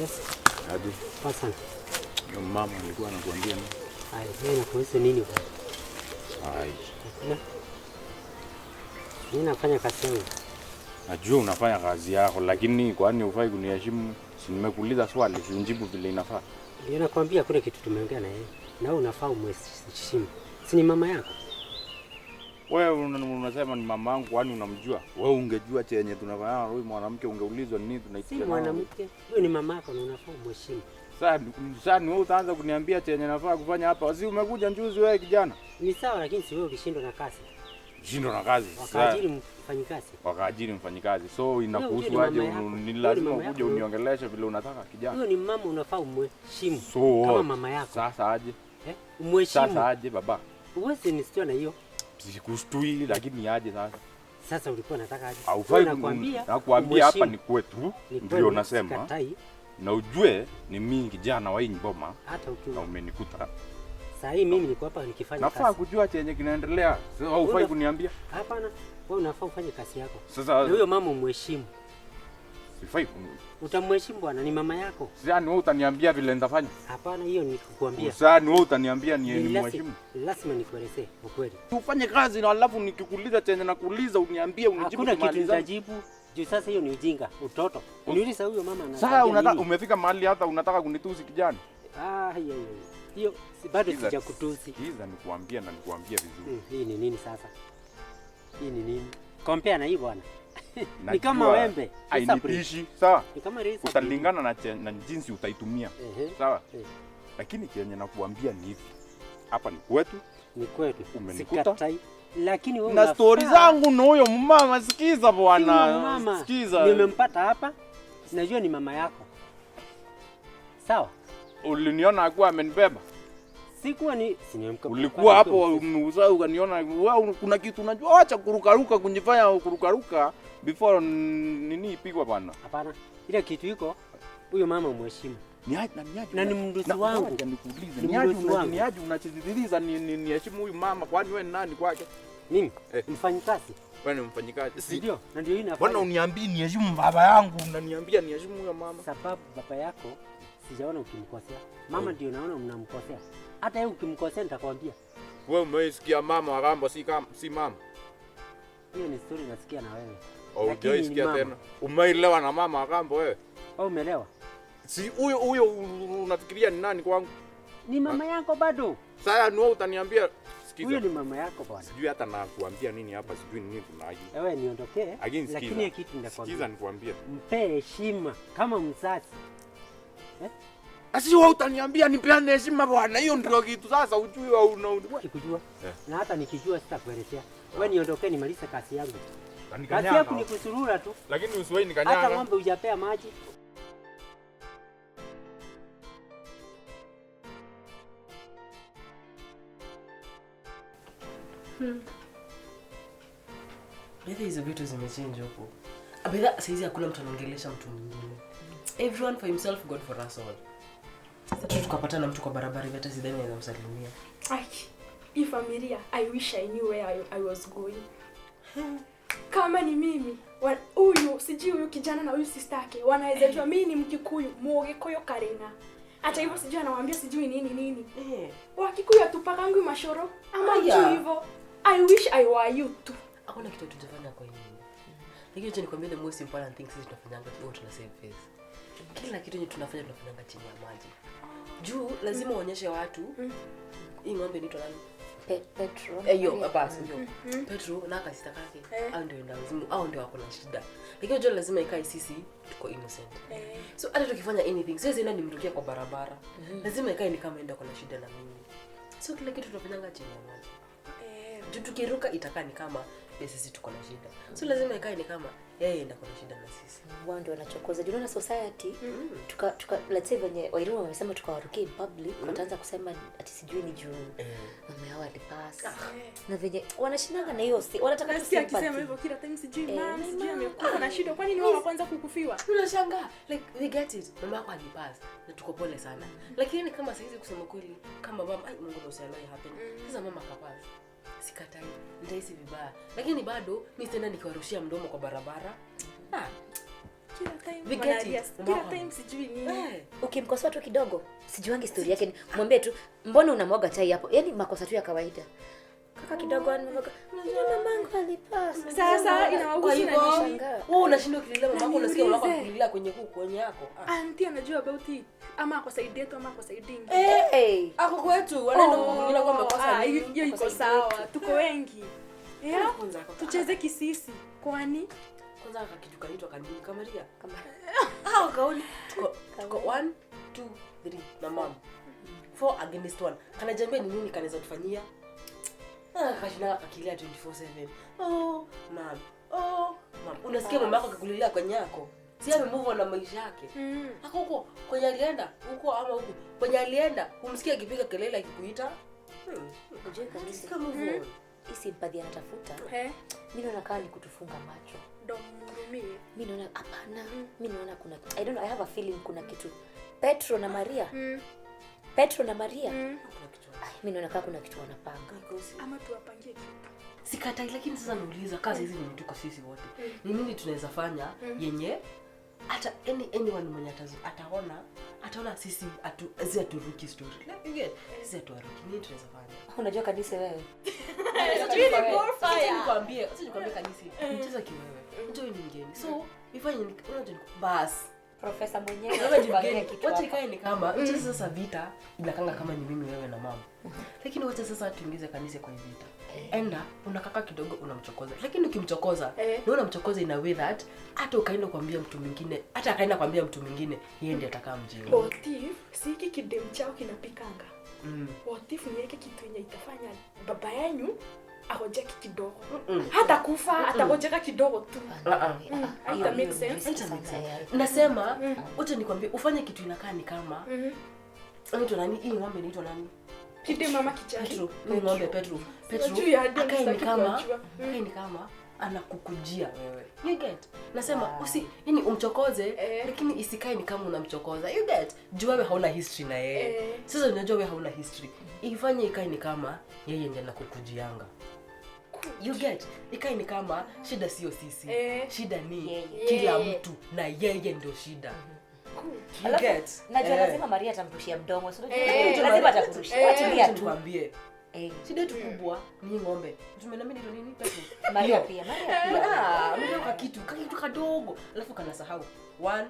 Yes. Aje. Pasana. Yo mama alikuwa anakuambia nini? Yeye anakuhusu nini bwana? Ai. Mimi nafanya kazi yangu. Najua unafanya kazi yako lakini kwani hufai kuniheshimu? Si nimekuuliza swali, unijibu vile inafaa. Ndio nakwambia kule kitu tumeongea na yeye. Na wewe unafaa umheshimu. Si ni mama yako? Wewe unasema ni mama yangu kwani unamjua? Wewe ungejua chenye tunafanya huyu mwanamke ungeulizwa nini tunaitia. Si mwanamke. Wewe ni mama yako na unafaa umheshimu. Sasa wewe utaanza kuniambia chenye nafaa kufanya hapa. Si umekuja njuzi wewe kijana? Ni sawa lakini si wewe ukishindwa na kazi. Shindwa na kazi. Wakaajiri mfanyikazi. Wakaajiri mfanyikazi. So inakuhusu aje? Ni lazima ukuje uniongeleshe vile unataka kijana. Huyo ni mama unafaa umheshimu. So, kama mama yako. Sasa aje? Umheshimu. Sasa aje baba? Uwezi nisitoa na hiyo. Sikustui lakini aje sasa? Sasa ulikuwa unataka aje? Haufai nakwambia hapa ni kwetu. Ndio nasema. Na ujue ni mimi kijana wa hii boma. Hata ukiwa na umenikuta. Sasa hii mimi niko hapa nikifanya kazi. Nafaa kujua chenye kinaendelea. Sasa haufai kuniambia. Hapana. Wewe unafaa ufanye kazi yako. Sasa na huyo mama umheshimu. Sifai. Utamheshimu bwana, ni mama yako. Sasa ni wewe utaniambia vile nitafanya? Hapana, hiyo ni kukuambia. Sasa ni wewe utaniambia ni mheshimu. Lazima nikuelezee ukweli. Ufanye kazi na alafu nikikuuliza chenye nakuuliza uniambie unijibu kimaliza. Hakuna kitu nitajibu. Juu sasa hiyo ni ujinga, utoto. Uniuliza huyo mama anataka. Sasa unataka umefika mahali hata unataka kunitusi kijana? Hiyo bado sijakutusi. Sikiza nikuambia na nikuambia vizuri. Hii ni nini sasa? Hii ni nini? Compare na hii bwana. Ni kama wembe. Hainipishi, sawa? Ni kama reza. Utalingana na jinsi utaitumia. Sawa? Lakini chenye nakuambia ni hivi. Hapa ni kwetu. Ni kwetu. Umenikuta. Lakini wewe na story zangu na huyo mama, sikiza bwana. Sikiza. Nimempata hapa. Najua ni mama yako. Sawa? Uliniona akuwa amenibeba? Sikuwa ni ulikuwa hapo umeuza ukaniona wewe kuna kitu unajua, acha kurukaruka kunjifanya kurukaruka before nini ipigwa bwana. Hapana. Ile kitu iko huyo mama umheshimu. Na ni mnduzi wangu. Niaje niaje unachizidiliza ni heshimu huyu mama, kwani wewe ni nani kwake? Mimi mfanyikazi. Wewe ni mfanyikazi. Ndio. Na ndio inafanya. Bwana uniambie ni heshimu baba yangu, unaniambia ni heshimu huyo mama. Sababu baba yako sijaona ukimkosea. Mama ndio naona mnamkosea. Hata yeye ukimkosea nitakwambia. Wewe umeisikia mama akambo si mama. Hiyo ni story nasikia na wewe. Hujaisikia tena. Umeelewa na mama akambo wewe? Au umeelewa? Si huyo unafikiria ni nani kwangu? Ni mama yako bado. Sasa ni wewe utaniambia sikiza. Huyo ni mama yako bwana. Sijui hata na kuambia nini hapa, sijui nini tunaji. Wewe niondokee. Lakini kitu nitakwambia. Sikiza nikwambie. Mpe heshima kama mzazi. Asi wewe utaniambia nipeane heshima bwana, hiyo ndio kitu sasa ujui au ukijua. Na hata nikijua sitakuelezea. Wewe niondokee nimalize kazi yangu. Kazi yako ni kusurura tu. Lakini usiwahi nikanyanga. Hata ng'ombe hujapea maji. Baadhi hizo vitu zimechange huko. Abedha saizi hakuna mtu anaongelesha mtu mwingine. Everyone for himself, God for us all. Sasa tukapatana mtu kwa barabara hivi hata sidhani anaweza msalimia. Hii familia, I wish I knew where I was going. Kama ni mimi, huyu sijui huyu kijana na huyu sister yake wanaweza jua mimi ni Mkikuyu, Mugikuyu Karina. Hata hivyo sijui anawaambia sijui nini. Wakikuyu atupakangu mashoro ama hivyo. I wish I were you too. Hakuna kitu tutafanya kwa nini. Lakini je nikwambie the most important thing sisi tunafanyanga tu tuna save face. Kila kitu yenye tunafanyanga chini ya maji. Juu lazima uonyeshe watu hii ng'ombe inaitwa nani? Petro. Basi ndio. Petro na kasita kake. Au ndio lazima au ndio wako na shida. Lakini unajua lazima ikae sisi tuko innocent. So hata tukifanya anything, siwezi enda nimrukia kwa barabara. Lazima ikae ni kama enda kuna shida na mimi. So kila kitu tunafanyanga chini ya maji. Juu tukiruka itakaa ni kama sisi tuko na shida. So lazima ikae ni kama yeye enda kuna shida na sisi. Wao ndio wanachokoza. Unaona society let's say wenye Wairuma wamesema tukawarukia in public, wataanza kusema ati sijui ni juu mama yao alipasa. Na venye wanashindana na hiyo wanataka kusikia akisema hivyo kila time sijui mama sijui amekuwa na shida, kwani ni wao wa kwanza kukufiwa? Tunashangaa like we get it. Mama yako alipasa na tuko pole sana. Lakini kama saizi kusema kweli kama mama Mungu ndio usialai happen. Sasa mama kapasa. Sikatai, nitahisi vibaya. Lakini bado mimi tena nikiwarushia mdomo kwa barabara. Kila time We get wanalia, it. kila time sijui nini. Ukimkosoa tu kidogo, sijuangi story yake. Mwambie tu, mbona unamwaga chai hapo? Yaani makosa tu ya kawaida. Kaka kidogo anamwaga. Unajua mamangu alipasa. Sasa inawahusu na Nashangaa. Wewe unashindwa kulilia mamako, unasikia mamako kulilia kwenye yako. auntie anajua about it. Ama akosaidia tu ama akosaidingi. Hey. Ako kwetu, wanaenda kukulia kwa makosa. Hiyo iko sawa. Tuko wengi. Yeah? Tucheze kisisi. Kwani Kwanza akakitu kanaitwa kanini kamaria. Kama Kaoni. Tuko 1 2 3 na mom. 4 against 1. Kanajambia ni nini kanaweza tufanyia? Kashina akilia 24/7. Oh, mom. Oh, mom. Unasikia mama yako akikulilia kwenye yako? Si ame move on na maisha yake. Ako huko kwenye alienda, huko ama huko. Kwenye alienda, umsikia akipiga kelele akikuita. unajua kanisa. Kama move on. Hii simpati anatafuta. Mimi naona kama ni kutufunga macho. ndo mhurumie. Mimi naona hapana. Mimi naona kuna I don't know, I have a feeling kuna kitu. Petro na Maria. Petro na Maria. Mimi naona kama kuna kitu wanapanga. Ama tuwapangie kitu. Sikatai, lakini sasa nauliza kazi hizi ni mtuko sisi wote. Ni nini tunaweza fanya yenye hata anyone mwenye ataona sisi aturuki story. Like you get, sisi aturuki. Nini tunaweza fanya? Unajua kanisa wewe. Nikwambie kanisa. Mcheza kiwewe. Unajua ni mgeni. So, ifanye unajua bas. Profesa mwenyewe Unajua kitu. Wacha ikae ni kama mcheza sasa vita inakanga kama ni mimi wewe na mama. Lakini wacha sasa tuingize kanisa kwa vita. Enda unakaka kidogo unamchokoza. Lakini ukimchokoza, na unamchokoza in a way that hata ukaenda kuambia mtu mwingine, hata akaenda kuambia mtu mwingine, yeye ndiye atakaa mjinga. What if si hiki kidem chao kinapikanga? What if niweke kitu yenye itafanya baba yenu ahojeki kidogo. Hata kufa atahojeka kidogo tu. Haita make sense. Nasema wote nikwambie ufanye kitu inakaa ni kama anaitwa nani? Hii ng'ombe inaitwa nani? Kidem mama kichaki. Petro. Hii ng'ombe Petro. Akae ni kama anakukujia wewe. You get? Nasema yani umchokoze lakini isikae ni kama unamchokoza. You get? Jua wewe hauna history na yeye. Sasa unajua wewe hauna history. Ifanye ikae ni kama yeye ndiye anakukujianga. You get? Ikae ni kama shida sio sisi. Shida ni kila mtu na yeye ndio shida. You get? Najua lazima Maria atamrushia mdomo. Sio lazima atakurushia. Wachilia tu. Nikwambie. Shida yetu kubwa ni ng'ombe. Tumenamini ndio nini Petro? Maria pia. Ametoka kitu kadogo. Alafu kanasahau. 1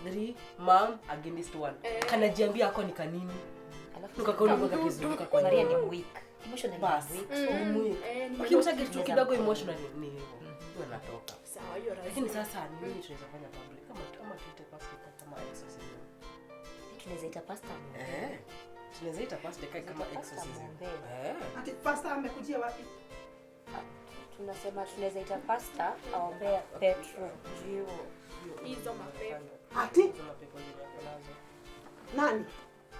2 3 mom against 1. Kanajiambia hako ni kanini? Alafu tukakaona kwa kizunguka kwa Maria ni weak. Emotionally weak. Ukimsage kitu kidogo emotionally ni hivyo. Ndio anatoka. Sawa, hiyo rahisi. Lakini sasa ni nini tunaweza fanya public? Kama tuite pastor kama exorcism. Tunaweza ita pastor. Tunaweza ita pastor kama exorcism. Ati pastor amekujia wapi? Tunasema tunaweza ita pastor aombea Petro juu Hizo mapepo. Ati nani?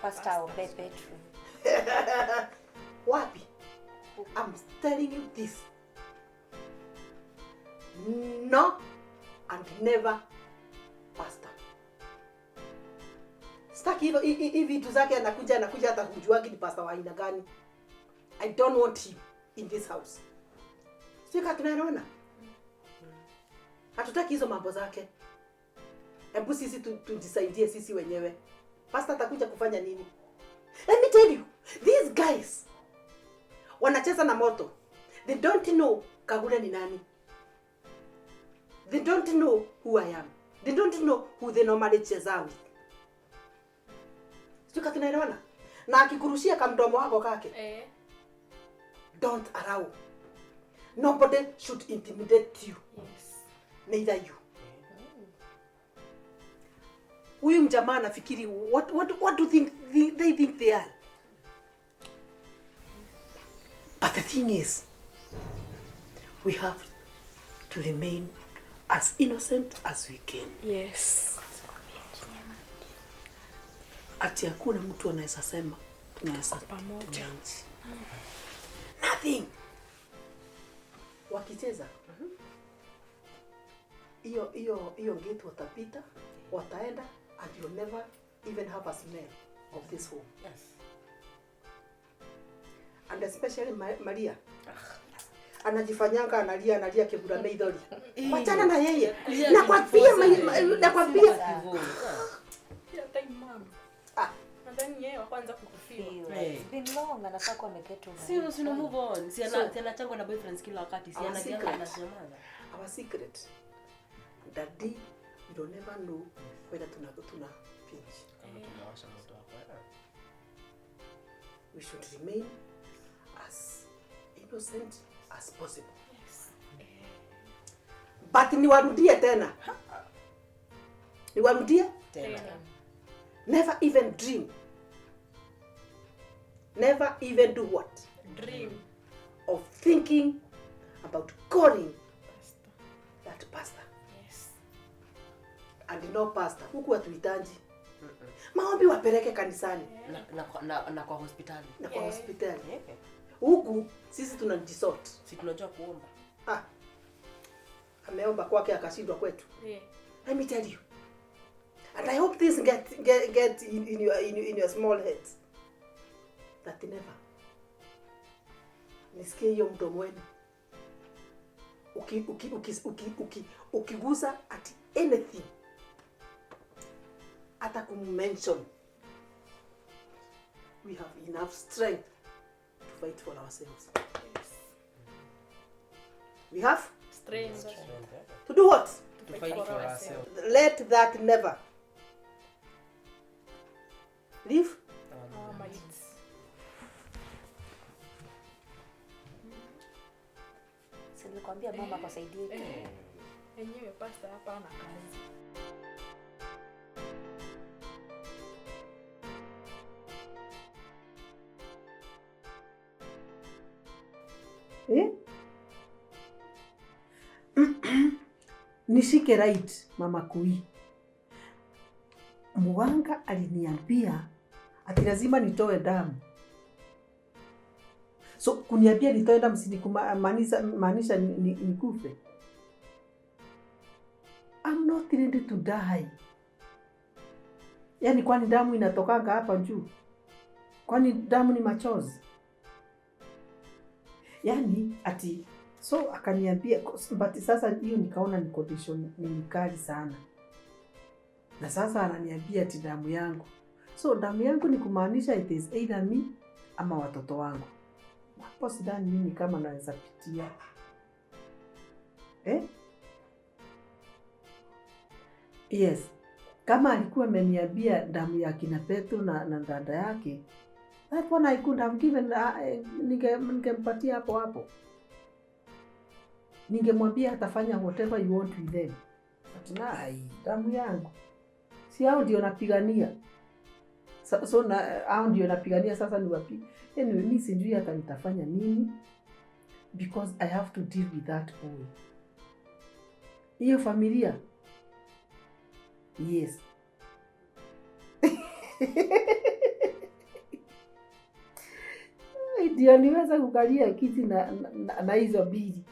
pastor aombea Petro. Wapi? I'm telling you this. No and never pastor. Staki hivi vitu zake anakuja hata kujuagi ni pastor wa aina gani. I don't want him in this house. Sika tunaona. Hatutaki hizo mambo zake. Hebu sisi tujisaidie sisi wenyewe. Pastor atakuja kufanya nini? Let me tell you, these guys wanacheza na moto. They don't know Kagure ni nani. They don't know who I am. They don't know who they normally cheza with. Sika tunaelewana? Na akikurushia kamdomo wako kake. Don't allow. Nobody should intimidate you. Yes. Neither you. Huyu mjamaa anafikiri what do they think they are? But the thing is, we have to remain as innocent as we can. Yes. Ati hakuna mtu anaweza sema tunaweza pamoja. Nothing. Wakicheza. Hiyo gate watapita, wataenda and you'll never even have a smell of this home. Yes. And especially Maria. anajifanyanga analia kibura meidhori. Wachana na yeye. Nakwambia Kila time mama. Nadhani yeye wa kwanza kukufiwa. Been long anafaa kuwa ameketu. Si no move on. Si anachangwa na boyfriends kila wakati. Si anajianga na jamani. Our secret. That day you don't never know whether tuna pinch. We should remain as innocent as possible. Yes. But niwarudie tena. Never even dream. Never even do what? Dream of thinking about calling that pastor. Yes. And no pastor. Huku hatuhitaji. Maombi wapeleke kanisani. Na kwa hospitali. Na kwa hospitali. Huku sisi tunajisort. Si tunajua kuomba. Ameomba kwake akashindwa kwetu. Yeah. Let me tell you. And I hope this get in your small heads. That never. Nisikie hiyo mdomo wenu. Ukigusa at anything. Hata kumention. We have enough strength to fight for ourselves. Yes. We have Strength. to do what? To fight for ourselves. Let that never leave Our minds. Si nilikwambia mama akasaidie tu. Enyewe pastor hapa ana kazi. Nishike right, mama Kui. Mganga aliniambia ati lazima nitoe damu. So kuniambia nitoe damu maanisha nikufe. I'm not ready to die. Yaani kwani damu inatokanga hapa juu? Kwani damu ni machozi? Yaani ati so akaniambia, but sasa hiyo nikaona ni condition ni kali sana. Na sasa ananiambia ati damu yangu. So damu yangu ni kumaanisha it is either me ama watoto wangu. Hapo sidhani mimi kama naweza pitia. Yes. Kama alikuwa ameniambia damu ya kina Petro na dada yake, that one I could have given, ningempatia hapo. Ningemwambia atafanya whatever you want with them. But damu yangu. Si hao ndio napigania. So hao ndio napigania sasa ni wapi? Anyway, mimi sijui hata nitafanya nini because I have to deal with that boy. Hiyo familia. Yes. Ndio niweza kukalia kiti na hizo bili.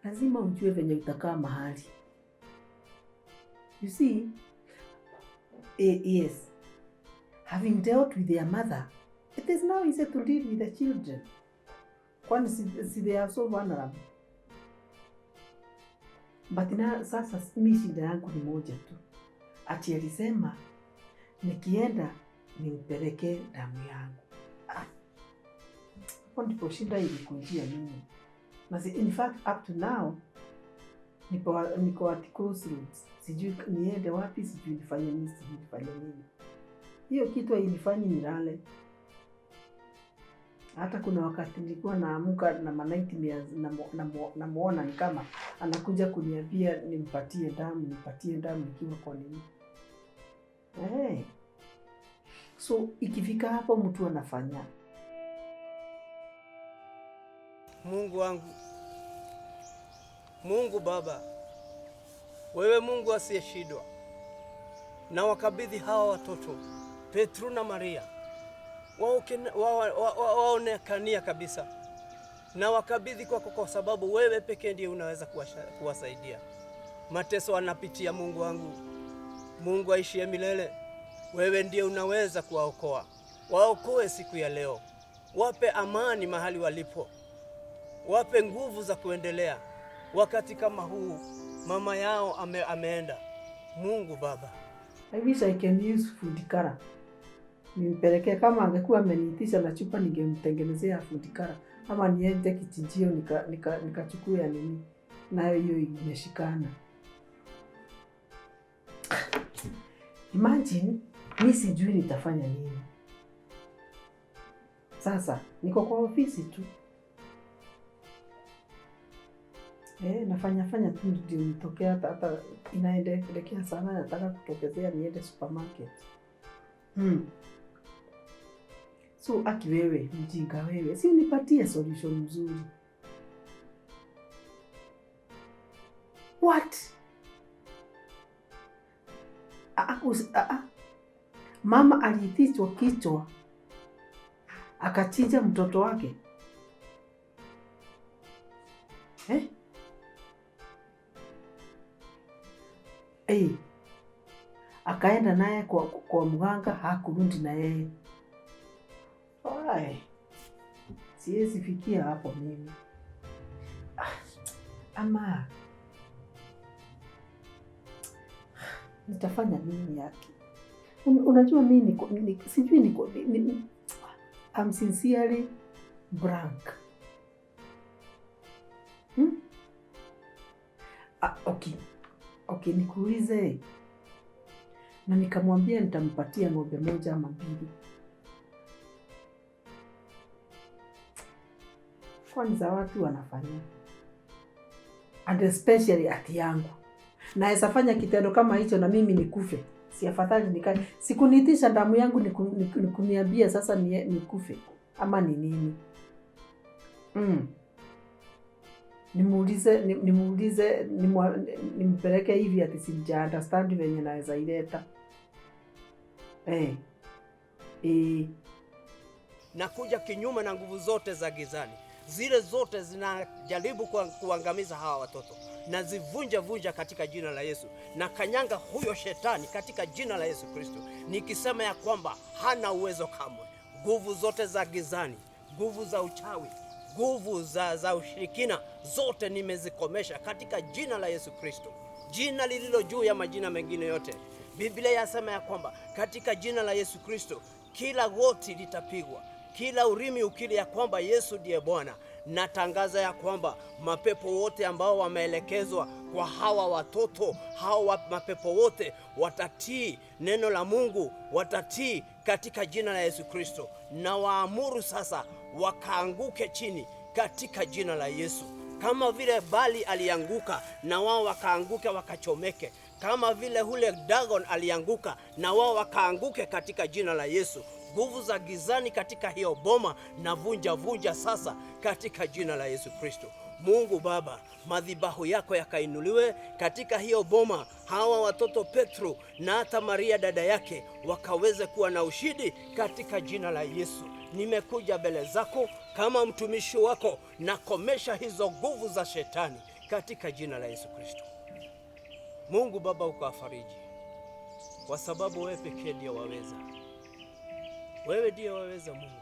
Lazima ujue venye utakaa mahali. You see, yes, having dealt with their mother, it is now easy to deal with the children. Kwani si they are so vulnerable. But na sasa mimi shida yangu ni moja tu. Ati alisema nikienda nimpeleke damu yangu. Hapo ndipo shida ilikujia mimi. Na in fact up to now niko at crossroads. Sijui niende wapi, sijui nifanye nini, sijui nifanye nini. Hiyo kitu hainifanyi nilale. Hata kuna wakati nilikuwa naamka na nightmares namuona ni kama anakuja kuniambia nimpatie damu nikiwa kwa nini. So ikifika hapo mtu anafanya. Mungu wangu, Mungu Baba, wewe Mungu asiyeshindwa, na wakabidhi hawa watoto Petro na Maria waonekania kabisa, na wakabidhi kwako kwa sababu wewe pekee ndiye unaweza kuwasaidia. Mateso wanapitia Mungu wangu, Mungu aishie milele, wewe ndiye unaweza kuwaokoa. Waokoe siku ya leo, wape amani mahali walipo, wape nguvu za kuendelea wakati kama huu. Mama yao ameenda. Mungu Baba, I wish I can use food color. Nimpelekee, kama angekuwa ameniitisha na chupa ningemtengenezea food color, ama niende kichinjio nikachukua nini nayo hiyo imeshikana. Imagine mimi sijui nitafanya nini. Sasa niko kwa ofisi tu. Nafanya tu ndio nitokea, hata inaendelea sana, nataka kutokezea niende supermarket. So aki wewe mjinga wewe, si unipatie solution mzuri. What? Mama aliitishwa kichwa akachinja mtoto wake. Akaenda naye kwa mganga, hakurudi na yeye. Siwezi fikia hapo mimi. Ama nitafanya nini yake? Unajua mimi sijui I'm sincerely blank. Okay, nikuulize. Na nikamwambia nitampatia ng'ombe moja ama mbili. Kwani za watu wanafanya. And especially ati yangu. Naweza fanya kitendo kama hicho na mimi nikufe. Si afadhali nikae. Sikuniitisha damu yangu nikuniambia sasa nikufe. Ama ni nini? Nimuulize nimpeleke hivi ati sija understand venye naweza ileta. Nakuja kinyume na nguvu zote za gizani. Zile zote zinajaribu kuangamiza hawa watoto. Na zivunja katika jina la Yesu. Na kanyanga huyo shetani katika jina la Yesu Kristo. Nikisema ya kwamba hana uwezo kamwe. Nguvu zote za gizani, nguvu za uchawi, nguvu za ushirikina, zote nimezikomesha katika jina la Yesu Kristo. Jina lililo juu ya majina mengine yote. Biblia yasema ya kwamba katika jina la Yesu Kristo kila goti litapigwa, kila ulimi ukiri ya kwamba Yesu ndiye Bwana. Natangaza ya kwamba mapepo wote ambao wameelekezwa kwa hawa watoto, hawa mapepo wote watatii neno la Mungu, watatii katika jina la Yesu Kristo. Na waamuru sasa wakaanguke chini katika jina la Yesu. Kama vile Bali alianguka na wao wakaanguke wakachomeke. Kama vile hule Dagon alianguka na wao wakaanguke katika jina la Yesu. Nguvu za gizani katika hiyo boma na vunja sasa katika jina la Yesu Kristo. Mungu Baba, madhabahu yako yakainuliwe katika hiyo boma. Hawa watoto Petro na hata Maria dada yake wakaweze kuwa na ushindi katika jina la Yesu. Nimekuja mbele zako kama mtumishi wako na komesha hizo nguvu za shetani katika jina la Yesu Kristo. Mungu Baba, ukafariji kwa sababu wewe pekee ndiye waweza. Wewe ndiye waweza Mungu.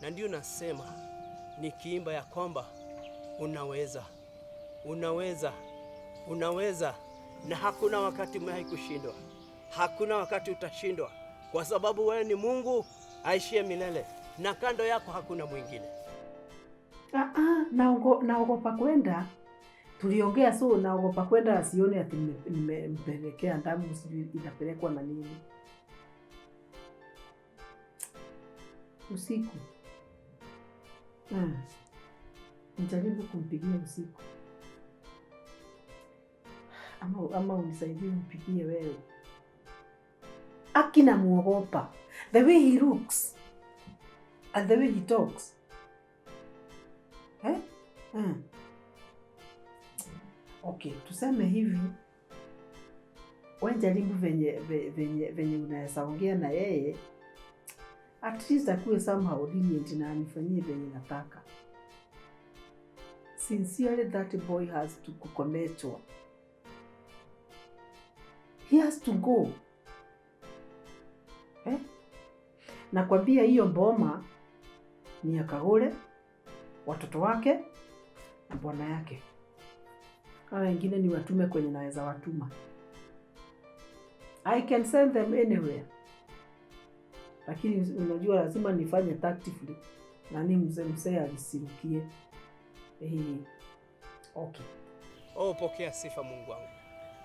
Na ndio nasema nikiimba ya kwamba unaweza na hakuna wakati umewahi kushindwa. Hakuna wakati utashindwa kwa sababu wewe ni Mungu aishie milele na kando yako hakuna mwingine. Naogopa kwenda. Tuliongea so naogopa kwenda asione ati nimempelekea damu sijui inapelekwa na nini. Usiku. Nijaribu kumpigia usiku. Ama unisaidie umpigie wewe. Akina muogopa. The way he looks and the way he talks. Okay, tuseme hivi. Wewe jaribu venye unaweza ongea na yeye. At least akuwe somehow lenient na anifanyie venye nataka. Sincerely that boy has to kukomeshwa. He has to go. Nakwambia hiyo boma ni ya Kagure, watoto wake na bwana yake. Hao wengine ni watume kwenye naweza watuma. I can send them anywhere. Lakini unajua lazima nifanye tactfully. Nani mzee alisirukie. Okay. Pokea sifa Mungu wangu.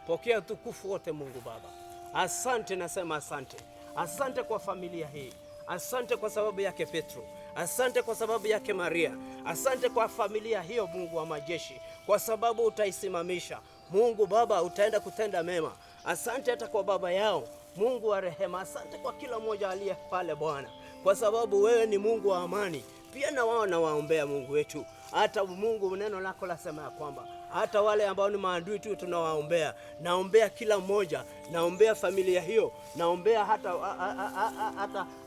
Pokea tukufu wote Mungu Baba. Asante, nasema asante. Asante kwa familia hii. Asante kwa sababu yake Petro. Asante kwa sababu yake Maria. Asante kwa familia hiyo Mungu wa majeshi, kwa sababu utaisimamisha. Mungu Baba, utaenda kutenda mema. Asante hata kwa baba yao Mungu wa rehema. Asante kwa kila mmoja aliye pale Bwana, kwa sababu wewe ni Mungu wa amani. Pia na wao nawaombea Mungu wetu. Hata Mungu, neno lako lasema ya kwamba hata wale ambao ni maadui tu tunawaombea. Naombea kila mmoja, naombea familia hiyo, naombea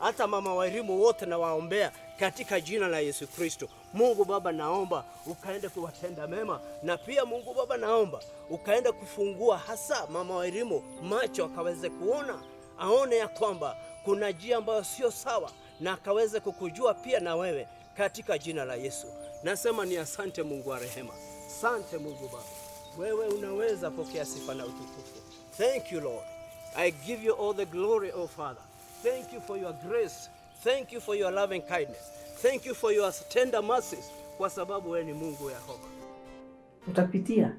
hata mama Wairimu wote nawaombea katika jina la Yesu Kristo. Mungu Baba, naomba ukaende kuwatenda mema, na pia Mungu Baba, naomba ukaende kufungua hasa mama Wairimu macho, akaweze kuona, aone ya kwamba kuna njia ambayo sio sawa, na akaweze kukujua pia na wewe katika jina la Yesu. Nasema ni asante Mungu wa rehema. Asante Mungu Baba. Wewe unaweza, pokea sifa na utukufu. Thank you Lord. I give you all the glory, oh Father. Thank you for your grace. Thank you for your loving kindness. Thank you for your tender mercies, kwa sababu wewe ni Mungu Yehova. Utapitia.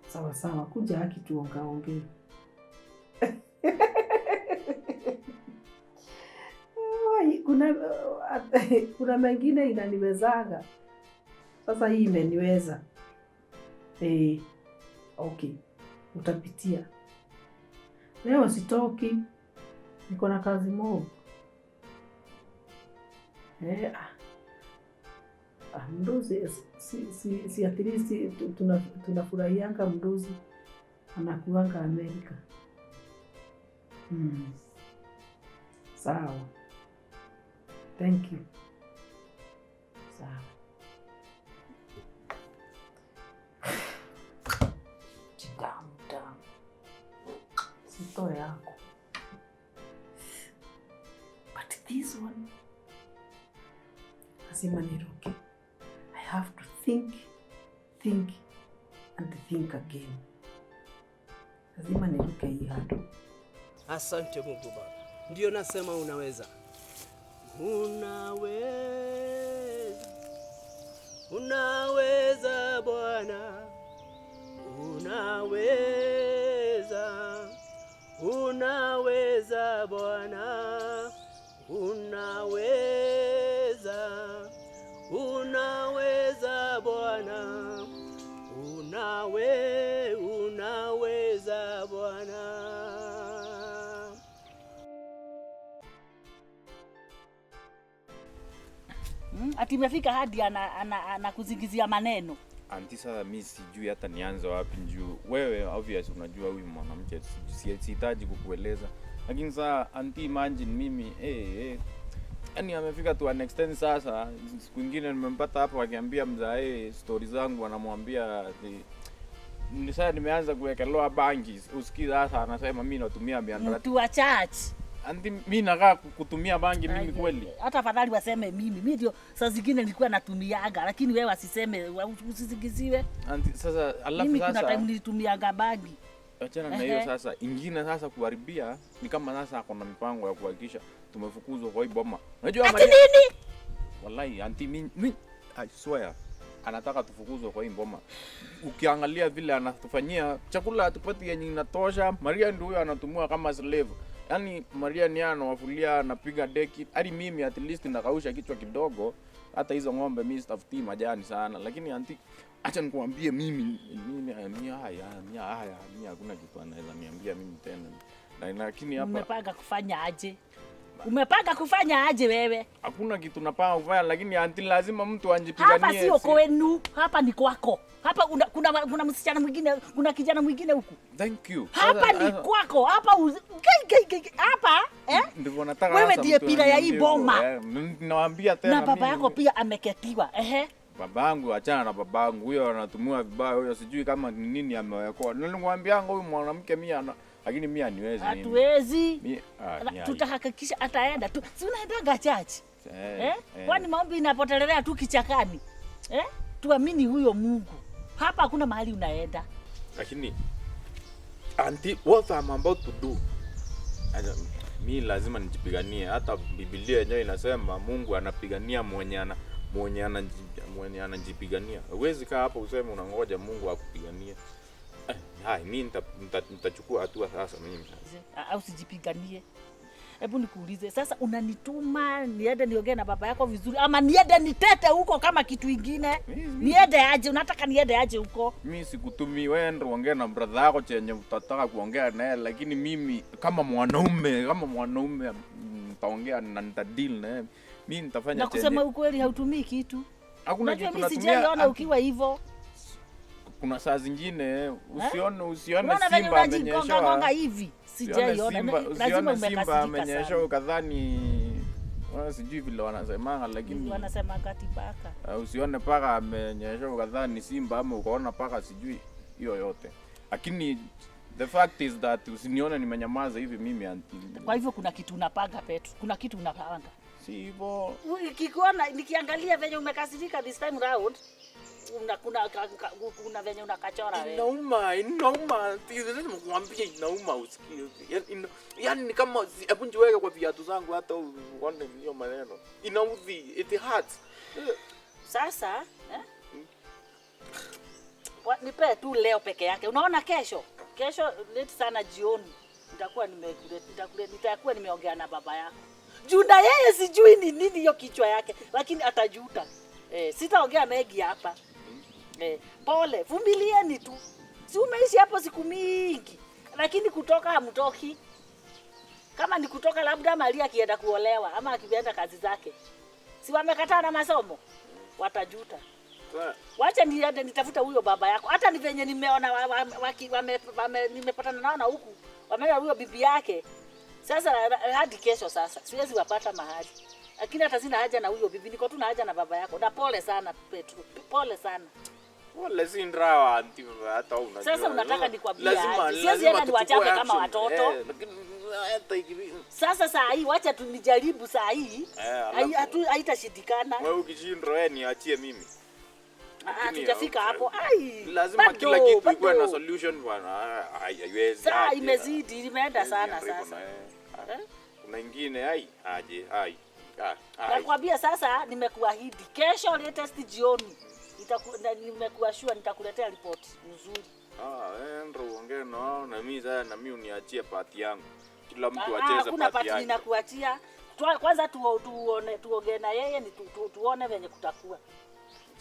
Sawa sawa, kuja haki tuongaongee. Kuna mengine inaniwezaga. Sasa hii imeniweza. Okay. Utapitia. Leo sitoki. Niko na kazi moja. Mdozi si at least tunafurahianga mdozi anakuanga Amerika. Sawa. Thank you. Sawa. Down. Sito yako. But this one, lazima niruke. I have to think and think again. Lazima niruke hii hado. Asante Mungu Baba. Ndio nasema unaweza. Unaweza Bwana. Unaweza Bwana. Unaweza Bwana. Unaweza Bwana. Ati imefika hadi anakuzingizia maneno. Anti, sasa mimi sijui hata nianze wapi njoo. Wewe obvious unajua huyu mwanamke, sihitaji kukueleza. Lakini sasa anti, imagine mimi yani amefika to an extent sasa. Siku nyingine nimempata hapo akiambia mzae stories zangu, anamwambia ni sasa nimeanza kuwekelewa bangi. Usikiza sasa anasema mimi natumia miandarati. Mtu wa church. Anti, mimi nakaa kutumia bangi mimi kweli? Hata afadhali waseme mimi ndio saa zingine nilikuwa natumiaga, lakini wewe wasiseme, usizigiziwe. Anti, sasa alafu mimi sasa kuna time nilitumiaga bangi. Achana na hiyo sasa. Ingine sasa kuharibia ni kama sasa kuna mipango ya kuhakikisha tumefukuzwa kwa hii boma. Unajua Maria? Nini? Wallahi anti, mimi I swear anataka tufukuzwe kwa hii boma. Ukiangalia vile anatufanyia chakula hatupati yenye inatosha. Maria ndio huyo anatumua kama slave. Yaani Maria ni anawafulia, anapiga deki. Hadi mimi at least nakausha kichwa kidogo. Hata hizo ng'ombe mimi sitafuti majani sana. Lakini anti, acha nikwambie mimi hakuna kitu anaweza niambia mimi tena. Lakini hapa Umepanga kufanya aje wewe? Hakuna kitu napanga kufanya, lakini anti lazima mtu anjipiganie. Hapa sio kwenu, hapa ni kwako. Hapa kuna msichana mwingine, kuna kijana mwingine huku. Thank you. Hapa ni kwako. Hapa hapa ndivyo nataka. Wewe ndiye pila ya hii boma. Nawaambia tena na baba yako pia ameketiwa. Babangu, achana na babangu. Huyo anatumia vibaya huyo, sijui kama ni nini amewekwa. Nilimwambia huyu mwanamke mimi lakini mimi haniwezi mimi. Hatuwezi. Tutahakikisha ataenda tu. Si unaendaga church? Kwani maombi inapotelelea tu kichakani? Tuamini huyo Mungu. Hapa hakuna mahali unaenda. Lakini auntie, what I'm about to do, mimi lazima nijipiganie. Hata Biblia yenyewe inasema Mungu anapigania mwenye anajipigania. Huwezi kaa hapa useme unangoja Mungu akupiganie. Mimi nitachukua hatua sasa mimi. Au sijipiganie. Hebu nikuulize sasa, unanituma niende niongee na baba yako vizuri ama niende nitete huko kama kitu kingine? Niende aje? Unataka niende aje huko? Mimi sikutumi wewe ndio ongea na brother yako chenye utataka kuongea naye, lakini mimi kama mwanaume nitaongea na nitadeal naye. Mimi nitafanya na kusema ukweli hautumii kitu. Hakuna kitu tunatumia. Mimi sijaona ukiwa hivyo. Kuna saa zingine usione simba amenyesha hivi. Sijaiona. Lazima umekasirika amenyesha ukadhani sijui vile wanasemanga, lakini wanasema katipaka. Usione paka amenyesha ukadhani simba ama ukaona paka sijui hiyo yote. Lakini the fact is that usinione nimenyamaza hivi mimi auntie. Kwa hivyo kuna kitu unapanga Petro. Kuna kitu unapanga. Si hivyo. Ukikuona nikiangalia venye umekasirika this time round, kuna venye unakachora wewe. Inauma. Lazima kuambia inauma usikie. Yaani ni kama hebu niweke kwa viatu zangu hata uone hiyo maneno. Inaudhi, it hurts. Sasa, nipe tu leo peke yake. Unaona kesho late sana jioni nitakuwa nimeongea na baba yako. Juna yeye sijui ni nini hiyo kichwa yake, lakini atajuta. Sitaongea mengi hapa. Pole, vumilieni tu. Si umeishi hapo siku mingi, lakini kutoka hamtoki. Kama ni kutoka labda Maria akienda kuolewa ama akienda kazi zake. Si wamekataa na masomo? Watajuta. Wacha niende nitafuta huyo baba yako. Hata ni venye nimeona nimepatana nao na huku. Wameona huyo bibi yake. Sasa hadi kesho sasa. Siwezi wapata mahali. Lakini hata sina haja na huyo bibi, niko tu na haja na baba yako. Na pole sana Petro. Pole sana. Wala si ndrawa auntie, hata unajua. Sasa unataka nikwambie siwezi enda niwachape kama watoto. Sasa saa hii wacha tunijaribu saa hii. Haitashindikana. Wewe ukishindwa wewe niachie mimi. Tutafika hapo. Lazima kila kitu ikuwe na solution bwana. Haiwezi. Saa imezidi, imeenda sana sasa. Kuna ingine aje. Nakwambia sasa nimekuahidi. Kesho latest jioni. Nimekuwa sure nitakuletea report nzuri. Ndio ongea na mimi sasa, na mimi uniachie party yangu. Kila mtu acheze party yake. Kuna party ninakuachia. Kwanza tuongee na yeye tuone venye kutakuwa.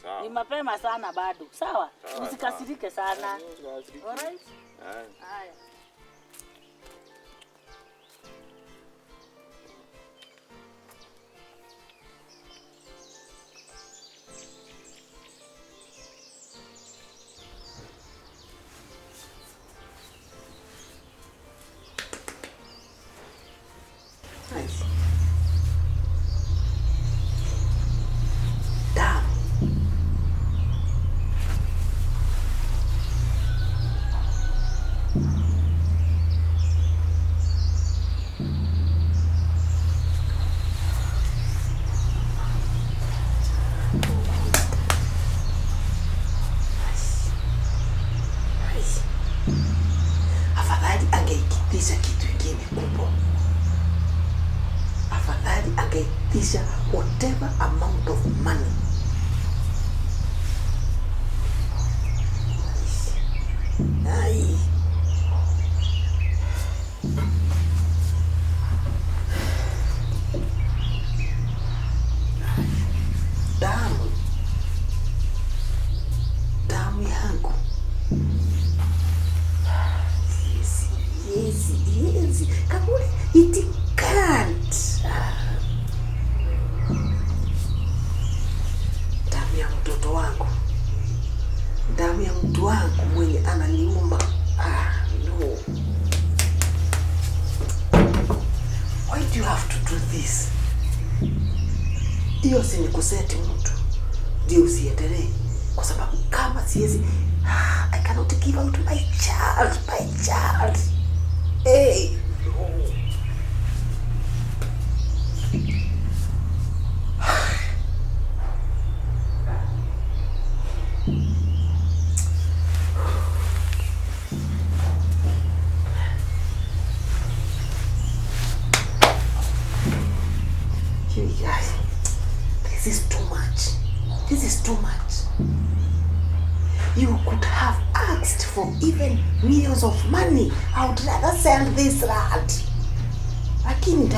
Sawa. Ni mapema sana bado. Sawa? Usikasirike sana. Alright? Haya. Afadhali angeikitisha kitu kingine kubwa. Afadhali angeitisha whatever amount of money. Damu yangu. Yes. Kagure, it can't. Damu ya mtoto wangu. Damu ya mtu wangu mwenye ananiuma. No. Why do you have to do this? Hiyo si ni kuseti mtu. ndio usiendelee, kwa sababu kama siwezi, I cannot give out my child. Hey. You guys, this is too much. This is too much. You could have asked for even millions of money. I would rather sell this rat. Lakini